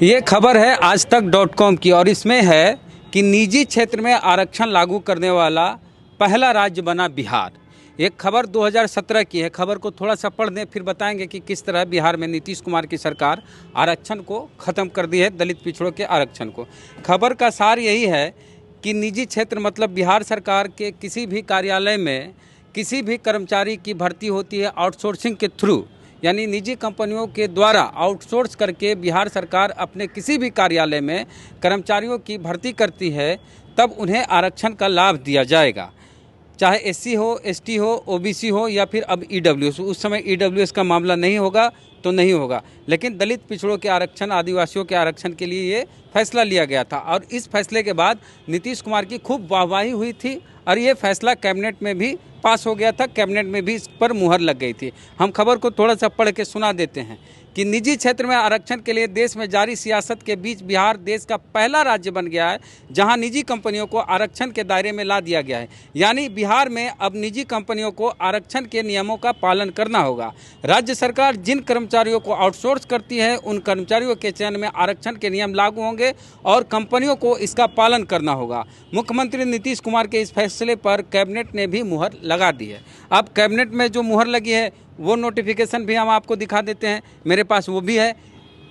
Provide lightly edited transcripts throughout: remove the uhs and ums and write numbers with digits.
ये खबर है आज तक .com की और इसमें है कि निजी क्षेत्र में आरक्षण लागू करने वाला पहला राज्य बना बिहार। एक खबर 2017 की है। खबर को थोड़ा सा पढ़ दें, फिर बताएंगे कि किस तरह बिहार में नीतीश कुमार की सरकार आरक्षण को ख़त्म कर दी है, दलित पिछड़ों के आरक्षण को। खबर का सार यही है कि निजी क्षेत्र मतलब बिहार सरकार के किसी भी कार्यालय में किसी भी कर्मचारी की भर्ती होती है आउटसोर्सिंग के थ्रू, यानी निजी कंपनियों के द्वारा आउटसोर्स करके बिहार सरकार अपने किसी भी कार्यालय में कर्मचारियों की भर्ती करती है, तब उन्हें आरक्षण का लाभ दिया जाएगा, चाहे एससी हो, एसटी हो, ओबीसी हो या फिर अब ईडब्ल्यूएस। उस समय ईडब्ल्यूएस का मामला नहीं होगा तो नहीं होगा, लेकिन दलित पिछड़ों के आरक्षण, आदिवासियों के आरक्षण के लिए ये फैसला लिया गया था और इस फैसले के बाद नीतीश कुमार की खूब वाहवाही हुई थी और ये फैसला कैबिनेट में भी पास हो गया था, कैबिनेट में भी इस पर मुहर लग गई थी। हम खबर को थोड़ा सा पढ़ के सुना देते हैं कि निजी क्षेत्र में आरक्षण के लिए देश में जारी सियासत के बीच बिहार देश का पहला राज्य बन गया है जहां निजी कंपनियों को आरक्षण के दायरे में ला दिया गया है। यानी बिहार में अब निजी कंपनियों को आरक्षण के नियमों का पालन करना होगा। राज्य सरकार जिन कर्मचारियों को आउटसोर्स करती है उन कर्मचारियों के चयन में आरक्षण के नियम लागू होंगे और कंपनियों को इसका पालन करना होगा। मुख्यमंत्री नीतीश कुमार के इस फैसले पर कैबिनेट ने भी मुहर लगा दी है। अब कैबिनेट में जो मुहर लगी है वो नोटिफिकेशन भी हम आपको दिखा देते हैं, मेरे पास वो भी है।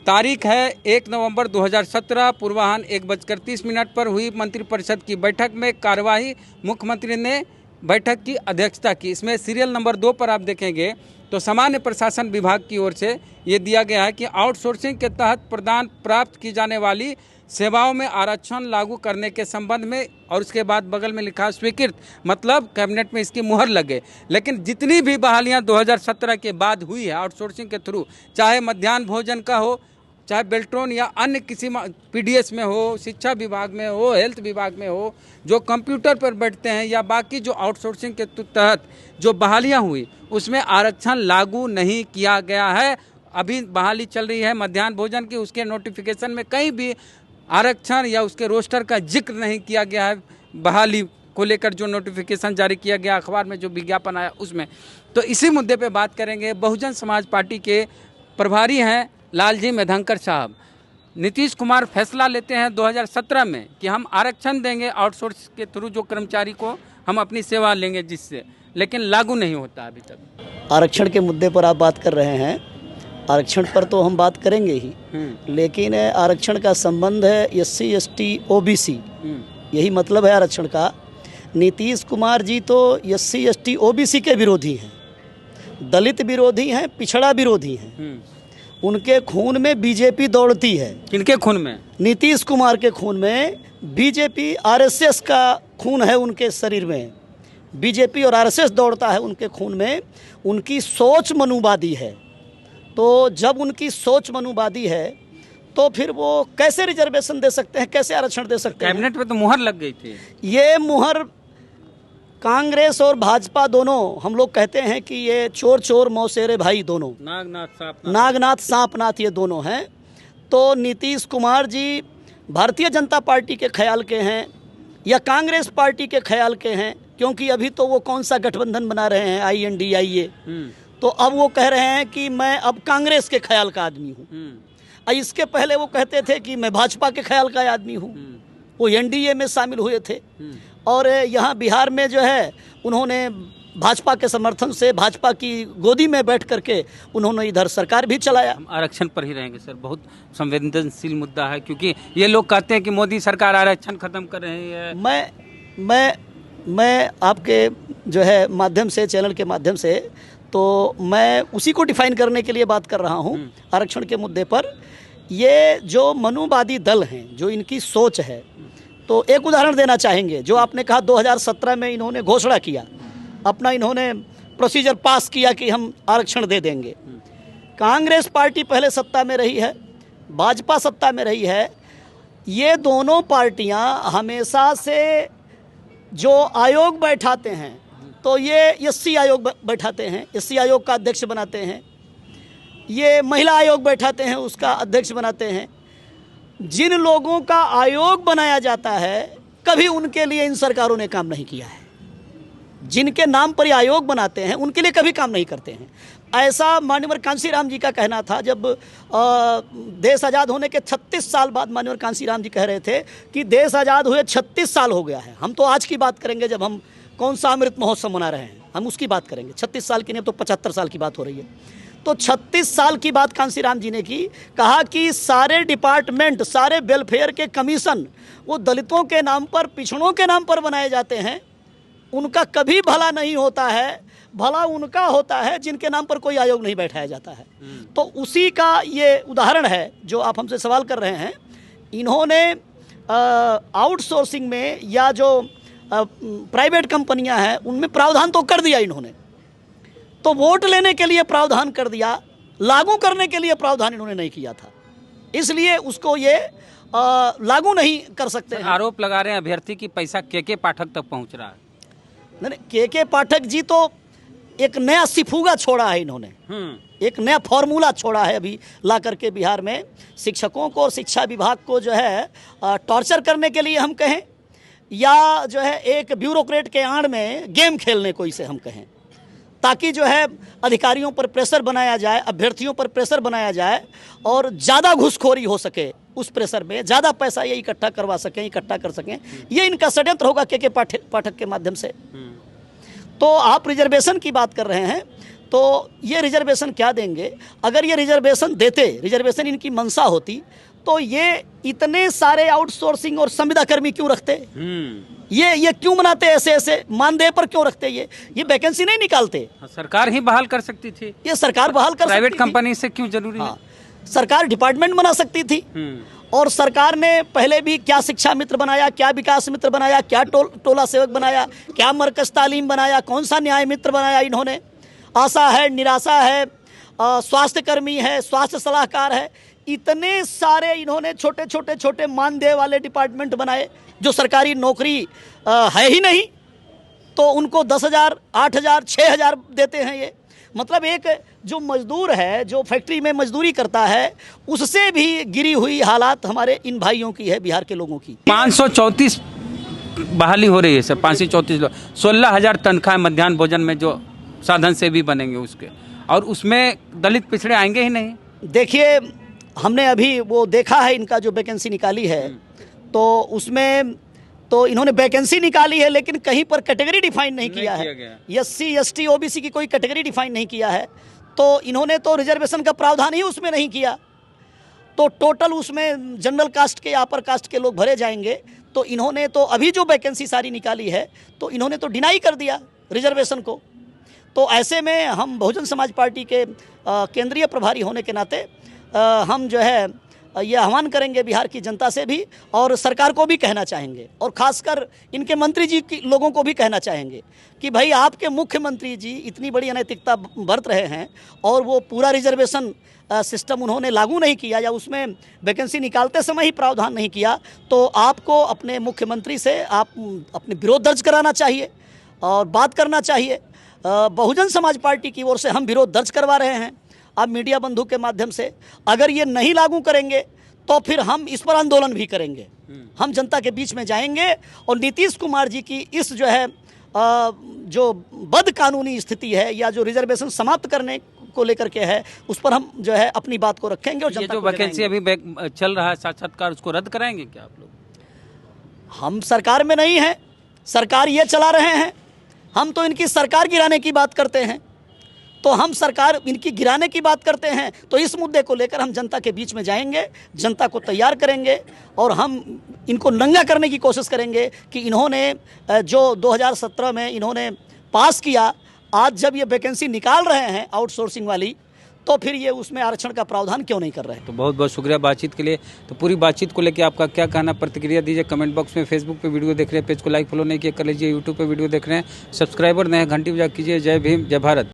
तारीख है 1 नवंबर 2017, पूर्वाह्न 1:30 पर हुई मंत्रिपरिषद की बैठक में कार्यवाही। मुख्यमंत्री ने बैठक की अध्यक्षता की। इसमें सीरियल नंबर 2 पर आप देखेंगे तो सामान्य प्रशासन विभाग की ओर से ये दिया गया है कि आउटसोर्सिंग के तहत प्रदान प्राप्त की जाने वाली सेवाओं में आरक्षण लागू करने के संबंध में, और उसके बाद बगल में लिखा स्वीकृत, मतलब कैबिनेट में इसकी मुहर लगे। लेकिन जितनी भी बहालियां 2017 के बाद हुई है आउटसोर्सिंग के थ्रू, चाहे मध्याह्न भोजन का हो, चाहे बेल्ट्रॉन या अन्य किसी पीडीएस में हो, शिक्षा विभाग में हो, हेल्थ विभाग में हो, जो कंप्यूटर पर बैठते हैं, या बाकी जो आउटसोर्सिंग के तहत जो बहालियाँ हुई उसमें आरक्षण लागू नहीं किया गया है। अभी बहाली चल रही है मध्याह्न भोजन की, उसके नोटिफिकेशन में कहीं भी आरक्षण या उसके रोस्टर का जिक्र नहीं किया गया है। बहाली को लेकर जो नोटिफिकेशन जारी किया गया, अखबार में जो विज्ञापन आया उसमें। तो इसी मुद्दे पे बात करेंगे। बहुजन समाज पार्टी के प्रभारी हैं लालजी मेधंकर साहब। नीतीश कुमार फैसला लेते हैं 2017 में कि हम आरक्षण देंगे आउटसोर्स के थ्रू, जो कर्मचारी को हम अपनी सेवा लेंगे जिससे, लेकिन लागू नहीं होता अभी तक। आरक्षण के मुद्दे पर आप बात कर रहे हैं, आरक्षण पर तो हम बात करेंगे ही, लेकिन आरक्षण का संबंध है एससी, एसटी, ओबीसी, यही मतलब है आरक्षण का। नीतीश कुमार जी तो एससी, एसटी, ओबीसी के विरोधी हैं, दलित विरोधी हैं, पिछड़ा विरोधी हैं। उनके खून में बीजेपी दौड़ती है। किनके खून में? नीतीश कुमार के खून में बीजेपी, आरएसएस का खून है उनके शरीर में। बीजेपी और आरएसएस दौड़ता है उनके खून में। उनकी सोच मनुवादी है, तो जब उनकी सोच मनुवादी है तो फिर वो कैसे रिजर्वेशन दे सकते हैं, कैसे आरक्षण दे सकते हैं? कैबिनेट में तो मुहर लग गई थी। ये मुहर कांग्रेस और भाजपा दोनों, हम लोग कहते हैं कि ये चोर चोर मौसेरे भाई दोनों, नागनाथ सांपनाथ ये दोनों हैं। तो नीतीश कुमार जी भारतीय जनता पार्टी के ख्याल के हैं या कांग्रेस पार्टी के ख्याल के हैं, क्योंकि अभी तो वो कौन सा गठबंधन बना रहे हैं, INDIA, तो अब वो कह रहे हैं कि मैं अब कांग्रेस के ख्याल का आदमी हूँ। इसके पहले वो कहते थे कि मैं भाजपा के ख्याल का आदमी हूँ, वो NDA में शामिल हुए थे। और यहाँ बिहार में जो है उन्होंने भाजपा के समर्थन से भाजपा की गोदी में बैठ करके उन्होंने इधर सरकार भी चलाया। हम आरक्षण पर ही रहेंगे सर, बहुत संवेदनशील मुद्दा है, क्योंकि ये लोग कहते हैं कि मोदी सरकार आरक्षण खत्म कर रही है। मैं आपके जो है माध्यम से, चैनल के माध्यम से, तो मैं उसी को डिफाइन करने के लिए बात कर रहा हूँ आरक्षण के मुद्दे पर। ये जो मनुवादी दल हैं, जो इनकी सोच है, तो एक उदाहरण देना चाहेंगे। जो आपने कहा 2017 में इन्होंने घोषणा किया, अपना इन्होंने प्रोसीजर पास किया कि हम आरक्षण दे देंगे। कांग्रेस पार्टी पहले सत्ता में रही है, भाजपा सत्ता में रही है। ये दोनों पार्टियां हमेशा से जो आयोग बैठाते हैं, तो ये एससी आयोग बैठाते हैं, एससी आयोग का अध्यक्ष बनाते हैं। ये महिला आयोग बैठाते हैं, उसका अध्यक्ष बनाते हैं। जिन लोगों का आयोग बनाया जाता है, कभी उनके लिए इन सरकारों ने काम नहीं किया है। जिनके नाम पर ये आयोग बनाते हैं उनके लिए कभी काम नहीं करते हैं। ऐसा माननीय कांशीराम जी का कहना था। जब देश आज़ाद होने के 36 साल बाद माननीय कांशीराम जी कह रहे थे कि देश आज़ाद हुए 36 साल हो गया है। हम तो आज की बात करेंगे जब हम कौन सा अमृत महोत्सव मना रहे हैं, हम उसकी बात करेंगे। 36 साल की नहीं तो 75 साल की बात हो रही है। तो 36 साल की बात कांशीराम जी ने की, कहा कि सारे डिपार्टमेंट, सारे वेलफेयर के कमीशन वो दलितों के नाम पर, पिछड़ों के नाम पर बनाए जाते हैं। उनका कभी भला नहीं होता है, भला उनका होता है जिनके नाम पर कोई आयोग नहीं बैठाया जाता है। तो उसी का ये उदाहरण है जो आप हमसे सवाल कर रहे हैं। इन्होंने आउटसोर्सिंग में या जो प्राइवेट कंपनियां हैं उनमें प्रावधान तो कर दिया इन्होंने, तो वोट लेने के लिए प्रावधान कर दिया, लागू करने के लिए प्रावधान इन्होंने नहीं किया था, इसलिए उसको ये लागू नहीं कर सकते हैं। आरोप लगा रहे हैं अभ्यर्थी की पैसा के पाठक तक पहुंच रहा है। नहीं, के पाठक जी तो एक नया सिफुगा छोड़ा है इन्होंने, एक नया फॉर्मूला छोड़ा है अभी ला करके बिहार में शिक्षकों को और शिक्षा विभाग को जो है टॉर्चर करने के लिए हम कहें, या जो है एक ब्यूरोक्रेट के आड़ में गेम खेलने को इसे हम कहें, ताकि जो है अधिकारियों पर प्रेशर बनाया जाए, अभ्यर्थियों पर प्रेशर बनाया जाए और ज़्यादा घूसखोरी हो सके, उस प्रेशर में ज़्यादा पैसा ये इकट्ठा करवा सकें, इकट्ठा कर सकें। ये इनका षड्यंत्र होगा के पाठक के माध्यम से। तो आप रिजर्वेशन की बात कर रहे हैं, तो ये रिजर्वेशन क्या देंगे? अगर ये रिजर्वेशन देते, रिजर्वेशन इनकी मंशा होती, तो ये इतने सारे आउटसोर्सिंग और संविदा कर्मी क्यों रखते? ये क्यों बनाते? ऐसे मानदेय पर क्यों रखते? ये वैकेंसी नहीं निकालते। सरकार ही बहाल कर सकती थी, ये सरकार बहाल कर प्राइवेट सकती थी। कंपनी से क्यों जरूरी है? सरकार डिपार्टमेंट बना सकती थी। और सरकार ने पहले भी क्या शिक्षा मित्र बनाया, क्या विकास मित्र बनाया, क्या टोला सेवक बनाया, क्या मरकज तालीम बनाया, कौन सा न्याय मित्र बनाया इन्होंने। आशा है, निराशा है, स्वास्थ्य कर्मी है, स्वास्थ्य सलाहकार है, इतने सारे इन्होंने छोटे मानदेय वाले डिपार्टमेंट बनाए जो सरकारी नौकरी है ही नहीं, तो उनको 10,000, 8,000, 6,000 देते हैं। ये मतलब एक जो मजदूर है, जो फैक्ट्री में मजदूरी करता है, उससे भी गिरी हुई हालात हमारे इन भाइयों की है, बिहार के लोगों की। 534 बहाली हो रही है सर, 534 लोग, 16,000 तनख्वाह मध्याह्न भोजन में जो साधन से भी बनेंगे उसके, और उसमें दलित पिछड़े आएंगे ही नहीं। देखिए, हमने अभी वो देखा है इनका जो वैकेंसी निकाली है, तो उसमें तो इन्होंने वैकेंसी निकाली है लेकिन कहीं पर कैटेगरी डिफाइन नहीं किया है। SC ST OBC की कोई कैटेगरी डिफाइन नहीं किया है, तो इन्होंने तो रिजर्वेशन का प्रावधान ही उसमें नहीं किया, तो टोटल उसमें जनरल कास्ट के, अपर कास्ट के लोग भरे जाएंगे। तो इन्होंने तो अभी जो वैकेंसी सारी निकाली है तो इन्होंने तो डिनाई कर दिया रिजर्वेशन को। तो ऐसे में हम बहुजन समाज पार्टी के केंद्रीय प्रभारी होने के नाते हम जो है ये आह्वान करेंगे बिहार की जनता से भी, और सरकार को भी कहना चाहेंगे, और खासकर इनके मंत्री जी की लोगों को भी कहना चाहेंगे कि भाई आपके मुख्यमंत्री जी इतनी बड़ी अनैतिकता बरत रहे हैं और वो पूरा रिजर्वेशन सिस्टम उन्होंने लागू नहीं किया, या उसमें वैकेंसी निकालते समय ही प्रावधान नहीं किया, तो आपको अपने मुख्यमंत्री से आप अपने विरोध दर्ज कराना चाहिए और बात करना चाहिए। बहुजन समाज पार्टी की ओर से हम विरोध दर्ज करवा रहे हैं आप मीडिया बंधु के माध्यम से। अगर ये नहीं लागू करेंगे तो फिर हम इस पर आंदोलन भी करेंगे, हम जनता के बीच में जाएंगे और नीतीश कुमार जी की इस जो है जो बद कानूनी स्थिति है या जो रिजर्वेशन समाप्त करने को लेकर के है, उस पर हम जो है अपनी बात को रखेंगे। और ये जो वैकेंसी अभी चल रहा है साक्षात्कार, उसको रद्द कराएंगे क्या आप लोग? हम सरकार में नहीं हैं, सरकार ये चला रहे हैं, हम तो इनकी सरकार गिराने की बात करते हैं। तो हम सरकार इनकी गिराने की बात करते हैं, तो इस मुद्दे को लेकर हम जनता के बीच में जाएंगे, जनता को तैयार करेंगे और हम इनको नंगा करने की कोशिश करेंगे कि इन्होंने जो 2017 में इन्होंने पास किया, आज जब ये वैकेंसी निकाल रहे हैं आउटसोर्सिंग वाली, तो फिर ये उसमें आरक्षण का प्रावधान क्यों नहीं कर रहे हैं। तो बहुत बहुत शुक्रिया बातचीत के लिए। तो पूरी बातचीत को लेकर आपका क्या कहना, प्रतिक्रिया दीजिए कमेंट बॉक्स में। फेसबुक पे वीडियो देख रहे हैं, पेज को लाइक फॉलो नहीं किया कर लीजिए। यूट्यूब पे वीडियो देख रहे हैं, सब्सक्राइबर नए घंटी बजा कीजिए। जय भीम, जय भारत।